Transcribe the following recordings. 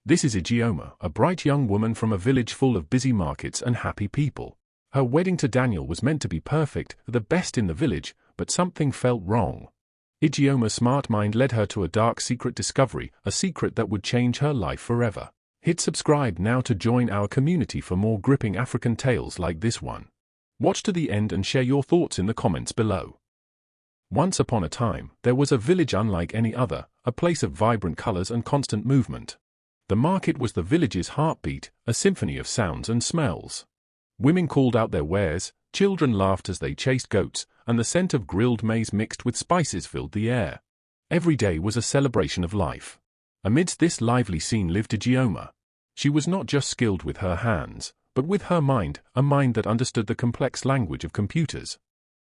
This is Ijeoma, a bright young woman from a village full of busy markets and happy people. Her wedding to Daniel was meant to be perfect, the best in the village, but something felt wrong. Ijeoma's smart mind led her to a dark secret discovery, a secret that would change her life forever. Hit subscribe now to join our community for more gripping African tales like this one. Watch to the end and share your thoughts in the comments below. Once upon a time, there was a village unlike any other, a place of vibrant colors and constant movement. The market was the village's heartbeat, a symphony of sounds and smells. Women called out their wares, children laughed as they chased goats, and the scent of grilled maize mixed with spices filled the air. Every day was a celebration of life. Amidst this lively scene lived Ijeoma. She was not just skilled with her hands, but with her mind, a mind that understood the complex language of computers.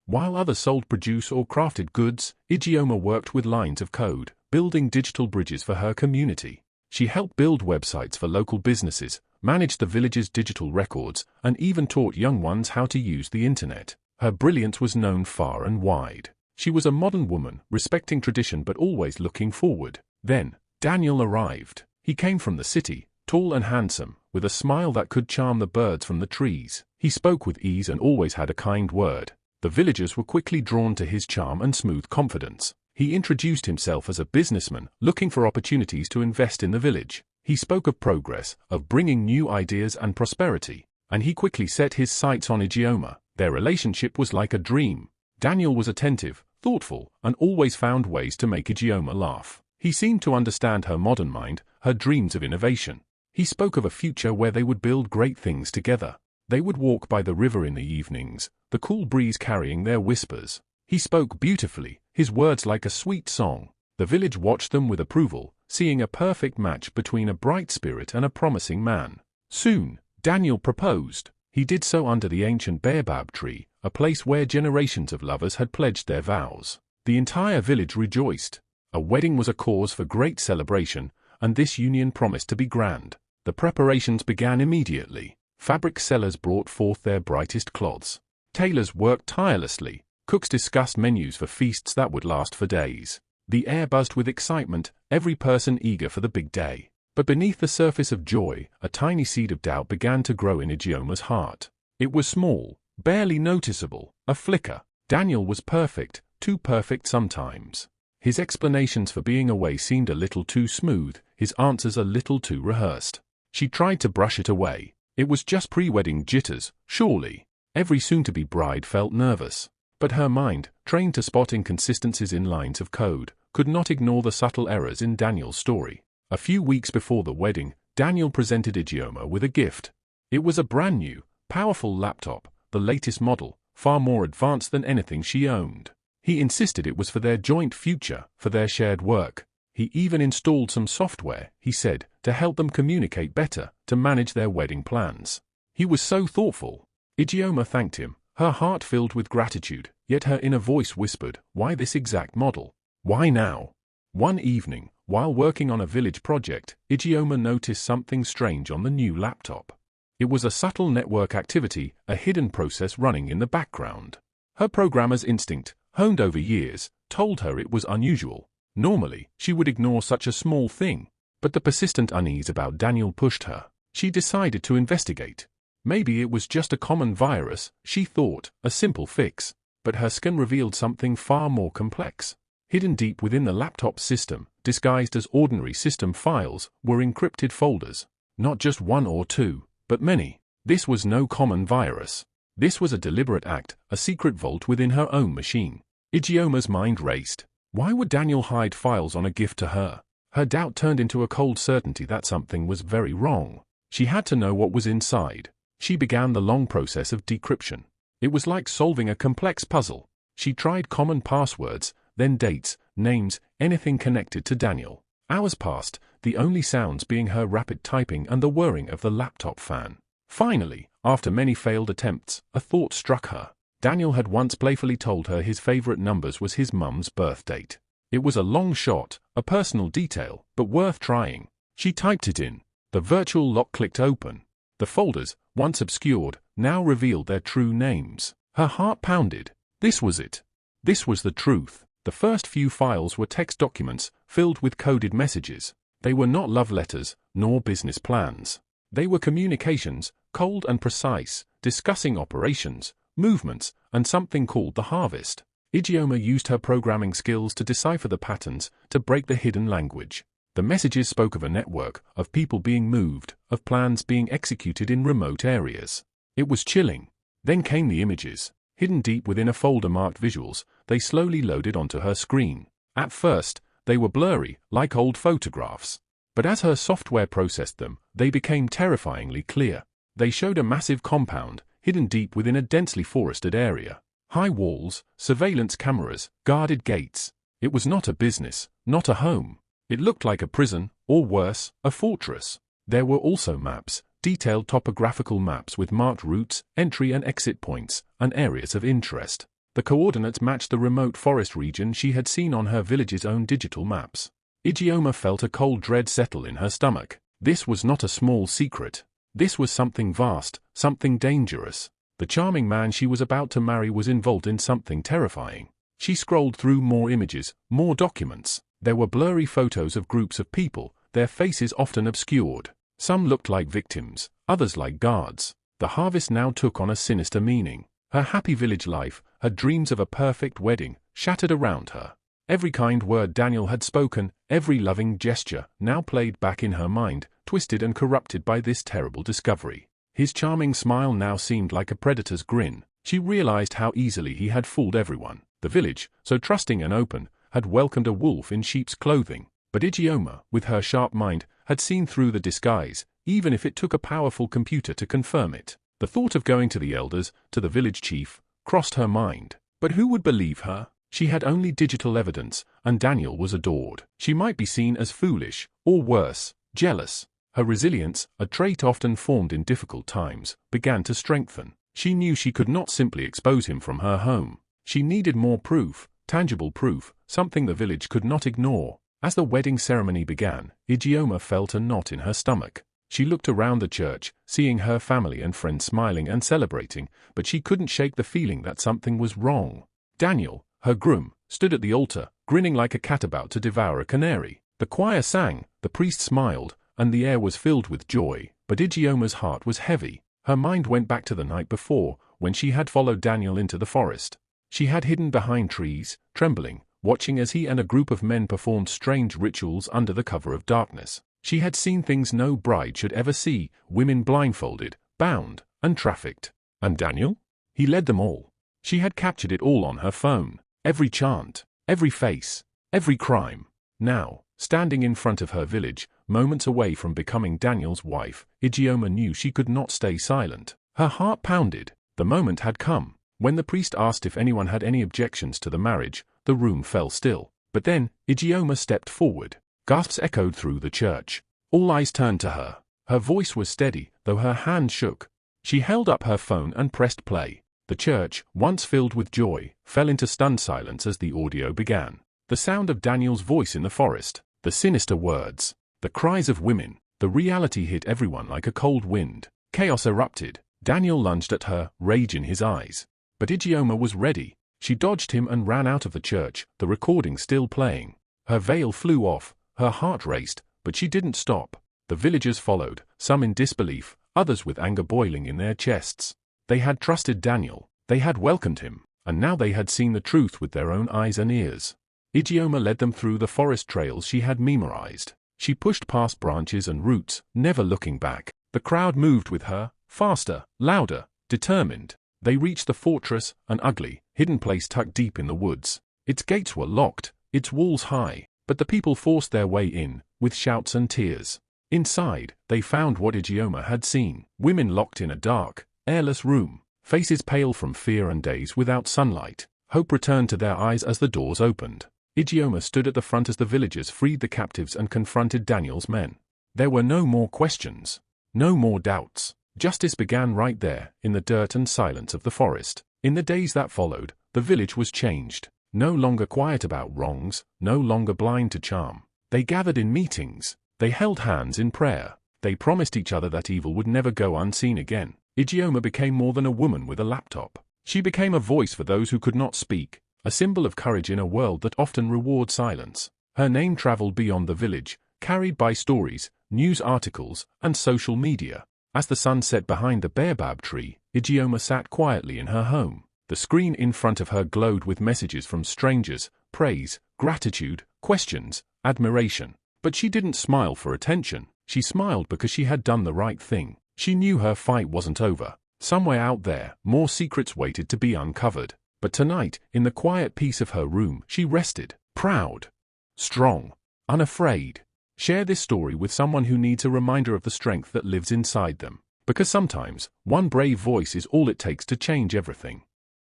While others sold produce or crafted goods, Ijeoma worked with lines of code, building digital bridges for her community. She helped build websites for local businesses, managed the village's digital records, and even taught young ones how to use the internet. Her brilliance was known far and wide. She was a modern woman, respecting tradition but always looking forward. Then, Daniel arrived. He came from the city, tall and handsome, with a smile that could charm the birds from the trees. He spoke with ease and always had a kind word. The villagers were quickly drawn to his charm and smooth confidence. He introduced himself as a businessman, looking for opportunities to invest in the village. He spoke of progress, of bringing new ideas and prosperity, and he quickly set his sights on Ijeoma. Their relationship was like a dream. Daniel was attentive, thoughtful, and always found ways to make Ijeoma laugh. He seemed to understand her modern mind, her dreams of innovation. He spoke of a future where they would build great things together. They would walk by the river in the evenings, the cool breeze carrying their whispers. He spoke beautifully, his words like a sweet song. The village watched them with approval, seeing a perfect match between a bright spirit and a promising man. Soon, Daniel proposed. He did so under the ancient baobab tree, a place where generations of lovers had pledged their vows. The entire village rejoiced. A wedding was a cause for great celebration, and this union promised to be grand. The preparations began immediately. Fabric sellers brought forth their brightest cloths. Tailors worked tirelessly. Cooks discussed menus for feasts that would last for days. The air buzzed with excitement, every person eager for the big day. But beneath the surface of joy, a tiny seed of doubt began to grow in Ijeoma's heart. It was small, barely noticeable, a flicker. Daniel was perfect, too perfect sometimes. His explanations for being away seemed a little too smooth, his answers a little too rehearsed. She tried to brush it away. It was just pre-wedding jitters, surely. Every soon-to-be bride felt nervous. But her mind, trained to spot inconsistencies in lines of code, could not ignore the subtle errors in Daniel's story. A few weeks before the wedding, Daniel presented Ijeoma with a gift. It was a brand new, powerful laptop, the latest model, far more advanced than anything she owned. He insisted it was for their joint future, for their shared work. He even installed some software, he said, to help them communicate better, to manage their wedding plans. He was so thoughtful. Ijeoma thanked him, her heart filled with gratitude, yet her inner voice whispered, why this exact model? Why now? One evening, while working on a village project, Ijeoma noticed something strange on the new laptop. It was a subtle network activity, a hidden process running in the background. Her programmer's instinct, honed over years, told her it was unusual. Normally, she would ignore such a small thing. But the persistent unease about Daniel pushed her. She decided to investigate. Maybe it was just a common virus, she thought, a simple fix. But her scan revealed something far more complex. Hidden deep within the laptop system, disguised as ordinary system files, were encrypted folders. Not just one or two, but many. This was no common virus. This was a deliberate act, a secret vault within her own machine. Ijeoma's mind raced. Why would Daniel hide files on a gift to her? Her doubt turned into a cold certainty that something was very wrong. She had to know what was inside. She began the long process of decryption. It was like solving a complex puzzle. She tried common passwords, then dates, names, anything connected to Daniel. Hours passed, the only sounds being her rapid typing and the whirring of the laptop fan. Finally, after many failed attempts, a thought struck her. Daniel had once playfully told her his favorite numbers was his mum's birth date. It was a long shot, a personal detail, but worth trying. She typed it in. The virtual lock clicked open. The folders, once obscured, now revealed their true names. Her heart pounded. This was it. This was the truth. The first few files were text documents, filled with coded messages. They were not love letters, nor business plans. They were communications, cold and precise, discussing operations, movements, and something called the harvest. Ijeoma used her programming skills to decipher the patterns, to break the hidden language. The messages spoke of a network, of people being moved, of plans being executed in remote areas. It was chilling. Then came the images. Hidden deep within a folder marked visuals, they slowly loaded onto her screen. At first, they were blurry, like old photographs. But as her software processed them, they became terrifyingly clear. They showed a massive compound, hidden deep within a densely forested area. High walls, surveillance cameras, guarded gates. It was not a business, not a home. It looked like a prison, or worse, a fortress. There were also maps, detailed topographical maps with marked routes, entry and exit points, and areas of interest. The coordinates matched the remote forest region she had seen on her village's own digital maps. Ijeoma felt a cold dread settle in her stomach. This was not a small secret. This was something vast, something dangerous. The charming man she was about to marry was involved in something terrifying. She scrolled through more images, more documents. There were blurry photos of groups of people, their faces often obscured. Some looked like victims, others like guards. The harvest now took on a sinister meaning. Her happy village life, her dreams of a perfect wedding, shattered around her. Every kind word Daniel had spoken, every loving gesture, now played back in her mind, twisted and corrupted by this terrible discovery. His charming smile now seemed like a predator's grin. She realized how easily he had fooled everyone. The village, so trusting and open, had welcomed a wolf in sheep's clothing. But Ijeoma, with her sharp mind, had seen through the disguise, even if it took a powerful computer to confirm it. The thought of going to the elders, to the village chief, crossed her mind. But who would believe her? She had only digital evidence, and Daniel was adored. She might be seen as foolish, or worse, jealous. Her resilience, a trait often formed in difficult times, began to strengthen. She knew she could not simply expose him from her home. She needed more proof, tangible proof, something the village could not ignore. As the wedding ceremony began, Ijeoma felt a knot in her stomach. She looked around the church, seeing her family and friends smiling and celebrating, but she couldn't shake the feeling that something was wrong. Daniel, her groom, stood at the altar, grinning like a cat about to devour a canary. The choir sang, the priest smiled, and the air was filled with joy, but Ijeoma's heart was heavy. Her mind went back to the night before, when she had followed Daniel into the forest. She had hidden behind trees, trembling, watching as he and a group of men performed strange rituals under the cover of darkness. She had seen things no bride should ever see, women blindfolded, bound, and trafficked. And Daniel? He led them all. She had captured it all on her phone. Every chant, every face, every crime. Now, standing in front of her village, moments away from becoming Daniel's wife, Ijeoma knew she could not stay silent. Her heart pounded. The moment had come. When the priest asked if anyone had any objections to the marriage, the room fell still. But then, Ijeoma stepped forward. Gasps echoed through the church. All eyes turned to her. Her voice was steady, though her hand shook. She held up her phone and pressed play. The church, once filled with joy, fell into stunned silence as the audio began. The sound of Daniel's voice in the forest, the sinister words, the cries of women, the reality hit everyone like a cold wind. Chaos erupted. Daniel lunged at her, rage in his eyes. But Ijeoma was ready. She dodged him and ran out of the church, the recording still playing. Her veil flew off, her heart raced, but she didn't stop. The villagers followed, some in disbelief, others with anger boiling in their chests. They had trusted Daniel, they had welcomed him, and now they had seen the truth with their own eyes and ears. Ijeoma led them through the forest trails she had memorized. She pushed past branches and roots, never looking back. The crowd moved with her, faster, louder, determined. They reached the fortress, an ugly, hidden place tucked deep in the woods. Its gates were locked, its walls high, but the people forced their way in, with shouts and tears. Inside, they found what Ijeoma had seen. Women locked in a dark, airless room, faces pale from fear and days without sunlight. Hope returned to their eyes as the doors opened. Ijeoma stood at the front as the villagers freed the captives and confronted Daniel's men. There were no more questions, no more doubts. Justice began right there, in the dirt and silence of the forest. In the days that followed, the village was changed. No longer quiet about wrongs, no longer blind to charm. They gathered in meetings. They held hands in prayer. They promised each other that evil would never go unseen again. Ijeoma became more than a woman with a laptop. She became a voice for those who could not speak, a symbol of courage in a world that often rewards silence. Her name traveled beyond the village, carried by stories, news articles, and social media. As the sun set behind the baobab tree, Ijeoma sat quietly in her home. The screen in front of her glowed with messages from strangers, praise, gratitude, questions, admiration. But she didn't smile for attention. She smiled because she had done the right thing. She knew her fight wasn't over. Somewhere out there, more secrets waited to be uncovered. But tonight, in the quiet peace of her room, she rested, proud, strong, unafraid. Share this story with someone who needs a reminder of the strength that lives inside them. Because sometimes, one brave voice is all it takes to change everything.